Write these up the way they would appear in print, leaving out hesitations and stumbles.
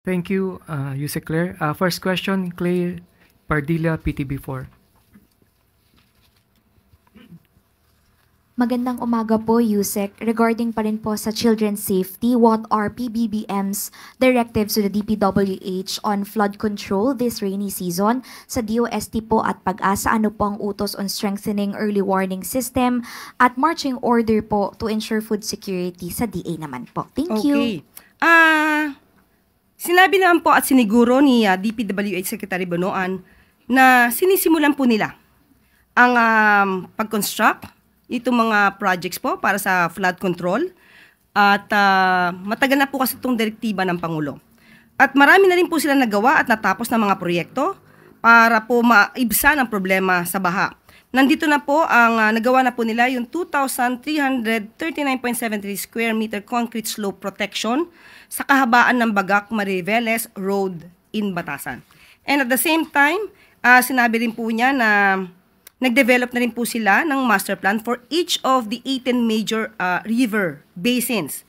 Thank you, Yusek Claire. First question, Clay Pardilla, PTB4. Magandang umaga po, Yusek. Regarding pa rin po sa children's safety, what are PBBM's directives to the DPWH on flood control this rainy season? Sa DOST po at Pag-asa, ano po ang utos on strengthening early warning system at marching order po to ensure food security sa DA naman po? Thank you. Okay. Sinabi naman po at siniguro ni DPWH Secretary Bonoan na sinisimulan po nila ang pag-construct itong mga projects po para sa flood control at matagal na po kasi itong direktiba ng Pangulo. At marami na rin po sila nagawa at natapos ng mga proyekto para po maibsan ang problema sa baha. Nandito na po ang nagawa na po nila yung 2,339.73 square meter concrete slope protection sa kahabaan ng Bagak Mariveles Road in Batasan. And at the same time, sinabi rin po niya na nag-develop na rin po sila ng master plan for each of the 18 major river basins.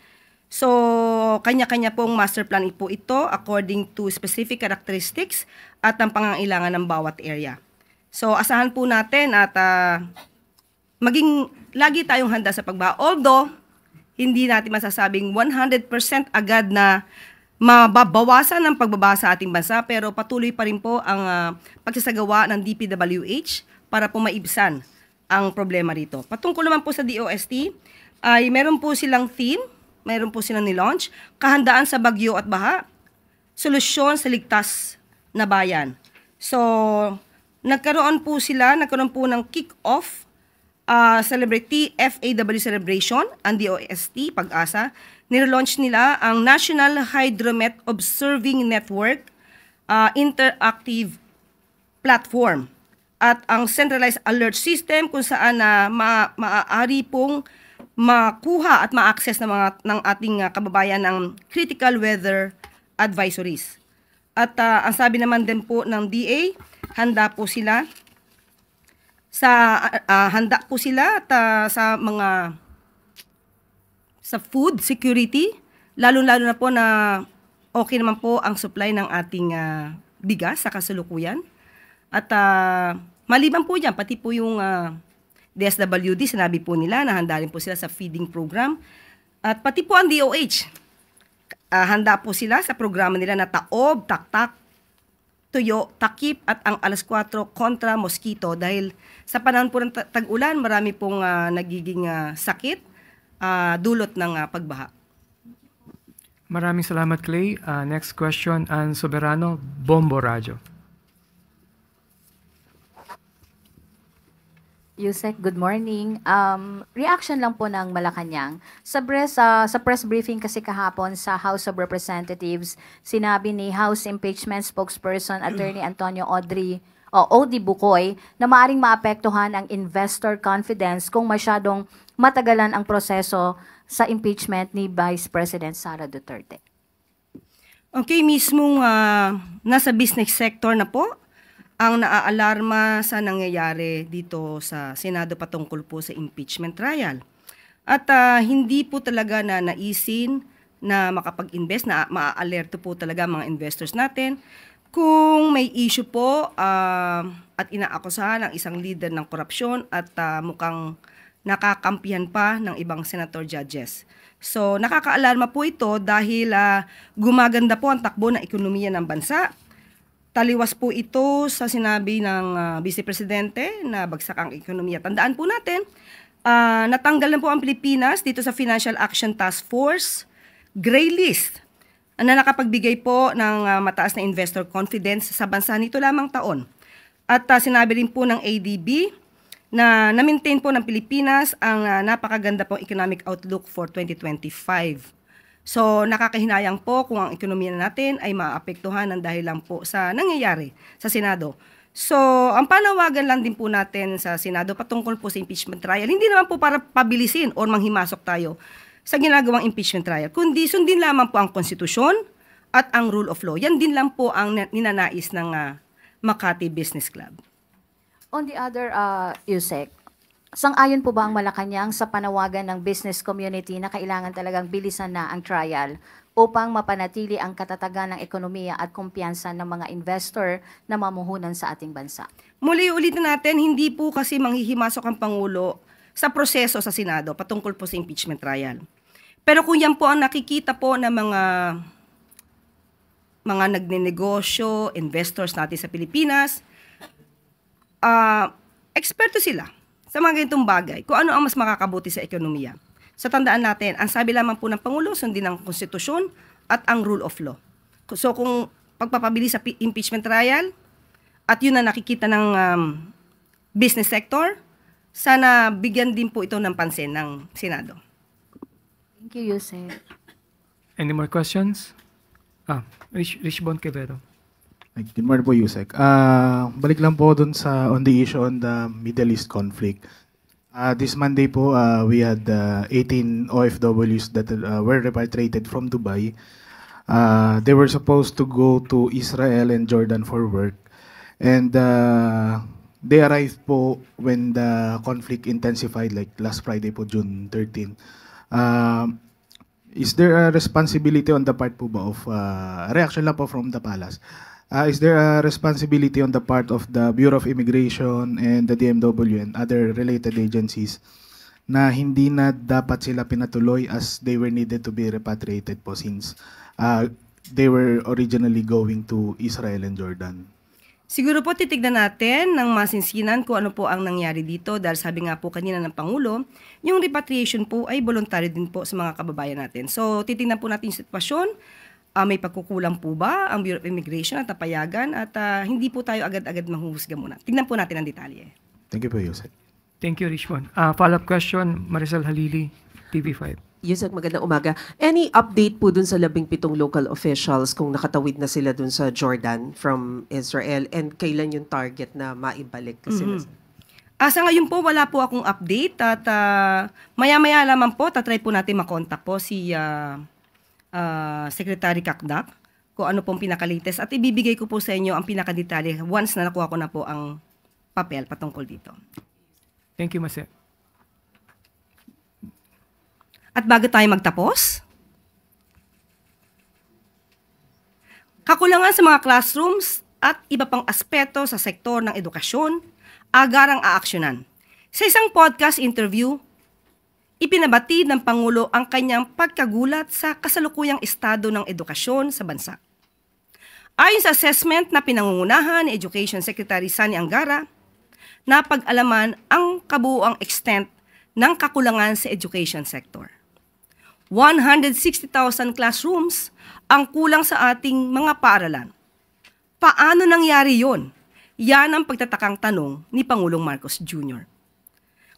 So, kanya-kanya pong master plan po ito according to specific characteristics at ang pangangailangan ng bawat area. So, asahan po natin at maging lagi tayong handa sa pagbaha. Although, hindi natin masasabing 100% agad na mababawasan ang pagbaba sa ating bansa, pero patuloy pa rin po ang pagsasagawa ng DPWH para po maibsan ang problema rito. Patungkol naman po sa DOST, ay meron po silang theme, meron po silang nilaunch, kahandaan sa bagyo at baha, solusyon sa ligtas na bayan. So, nagkaroon po ng kick-off, celebrity FAW celebration, ang DOST, Pag-asa. Nilaunch nila ang National Hydromet Observing Network interactive platform at ang centralized alert system kung saan maaari pong makuha at ma-access ng ating kababayan ng critical weather advisories. At ang sabi naman din po ng DA, handa po sila sa food security, lalo-lalo na po na okay naman po ang supply ng ating bigas sa kasalukuyan. At maliban po dyan, pati po yung DSWD, sinabi po nila na handa rin po sila sa feeding program. At pati po ang DOH, handa po sila sa programa nila na Taob, Taktak, Tuyo, Takip at ang alas 4 kontra mosquito. Dahil sa panahon po ng tag-ulan, marami pong nagiging sakit dulot ng pagbaha. Maraming salamat, Clay. Next question, Ann Soberano, Bombo Radio. Yusek, good morning. Reaction lang po ng Malacanang. Sa press briefing kasi kahapon sa House of Representatives, sinabi ni House Impeachment Spokesperson Attorney Antonio Odi Bukoy na maaring maapektuhan ang investor confidence kung masyadong matagalan ang proseso sa impeachment ni Vice President Sara Duterte. Okay, mismong nasa business sector na po ang naaalarma sa nangyayari dito sa Senado patungkol po sa impeachment trial. At hindi po talaga na naisin na makapag-invest, na maa-alerto po talaga mga investors natin kung may issue po at inaakusahan ng isang leader ng korupsyon at mukhang nakakampihan pa ng ibang senator judges. So nakakaalarma po ito dahil gumaganda po ang takbo ng ekonomiya ng bansa. Taliwas po ito sa sinabi ng Vice Presidente na bagsak ang ekonomiya. Tandaan po natin, natanggal na po ang Pilipinas dito sa Financial Action Task Force Gray List na nakapagbigay po ng mataas na investor confidence sa bansa nito lamang taon. At sinabi rin po ng ADB na na-maintain po ng Pilipinas ang napakaganda pong economic outlook for 2025. So, nakakahinayang po kung ang ekonomiya natin ay maapektuhan ng dahil lang po sa nangyayari sa Senado. So, ang panawagan lang din po natin sa Senado patungkol po sa impeachment trial, hindi naman po para pabilisin o manghimasok tayo sa ginagawang impeachment trial, kundi sundin lamang po ang konstitusyon at ang rule of law. Yan din lang po ang ninanais ng Makati Business Club. On the other, Yusek, Sang-ayon po ba ang Malacanang sa panawagan ng business community na kailangan talagang bilisan na ang trial upang mapanatili ang katatagan ng ekonomiya at kumpiyansa ng mga investor na mamuhunan sa ating bansa? Muli ulitin natin, hindi po kasi manghihimasok ang Pangulo sa proseso sa Senado patungkol po sa impeachment trial. Pero kung yan po ang nakikita po ng mga nagnenegosyo, investors natin sa Pilipinas, eksperto sila sa mga ganitong bagay, kung ano ang mas makakabuti sa ekonomiya. Sa tandaan natin, ang sabi lamang po ng Pangulo, sundin ang konstitusyon at ang rule of law. So kung pagpapabilis sa impeachment trial, at yun na nakikita ng business sector, sana bigyan din po ito ng pansin ng Senado. Thank you, Yusek. Any more questions? Rich Bon Quevedo. Good morning po, Yusek. Balik lang po dun on the issue on the Middle East conflict. This Monday po, we had 18 OFWs that were repatriated from Dubai. They were supposed to go to Israel and Jordan for work. And they arrived po when the conflict intensified, like last Friday po, June 13. Is there a responsibility on the part po ba of, reaction lang po from the palace, is there a responsibility on the part of the Bureau of Immigration and the DMW and other related agencies na hindi na dapat sila pinatuloy as they were needed to be repatriated po since they were originally going to Israel and Jordan? Siguro po titignan natin ng masinsinan kung ano po ang nangyari dito dahil sabi nga po kanina ng Pangulo, yung repatriation po ay voluntary din po sa mga kababayan natin. So titignan po natin yung sitwasyon. May pagkukulang po ba ang Bureau of Immigration at napayagan at hindi po tayo agad-agad manghuhusga muna. Tignan po natin ang detalye. Thank you po, Yusek. Thank you, Rich Bon. Follow-up question, Maricel Halili, TV5. Yusek, magandang umaga. Any update po dun sa 17 local officials kung nakatawid na sila dun sa Jordan from Israel and kailan yung target na maibalik? Kasi Sa ngayon po, wala po akong update at maya-maya lamang po, tatry po natin makontak po si Secretary Kakdak kung ano pong pinaka-latest at ibibigay ko po sa inyo ang pinaka-detalye once na nakuha ko na po ang papel patungkol dito. Thank you, Mase. At bago tayo magtapos, kakulangan sa mga classrooms at iba pang aspeto sa sektor ng edukasyon, agarang aaksyonan. Sa isang podcast interview, ipinabatid ng Pangulo ang kanyang pagkagulat sa kasalukuyang estado ng edukasyon sa bansa. Ayon sa assessment na pinangungunahan ni Education Secretary Sani Angara, napag-alaman ang kabuuang extent ng kakulangan sa education sector. 160,000 classrooms ang kulang sa ating mga paaralan. Paano nangyari yon? Yan ang pagtatakang tanong ni Pangulong Marcos Jr.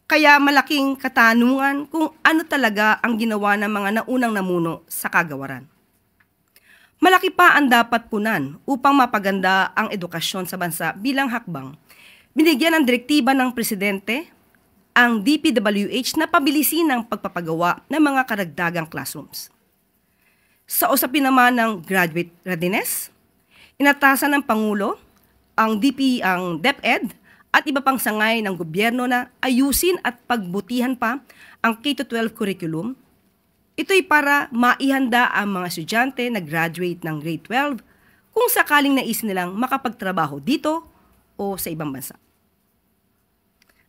Kaya malaking katanungan kung ano talaga ang ginawa ng mga naunang namuno sa kagawaran. Malaki pa ang dapat punan upang mapaganda ang edukasyon sa bansa bilang hakbang. Binigyan ng direktiba ng Presidente ang DPWH na pabilisin ang pagpapagawa ng mga karagdagang classrooms. Sa usapin naman ng graduate readiness, inatasan ng Pangulo ang DepEd at iba pang sangay ng gobyerno na ayusin at pagbutihan pa ang K-12 curriculum. Ito'y para maihanda ang mga estudyante na graduate ng grade 12 kung sakaling nais nilang makapagtrabaho dito o sa ibang bansa.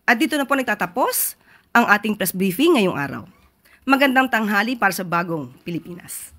At dito na po nagtatapos ang ating press briefing ngayong araw. Magandang tanghali para sa bagong Pilipinas.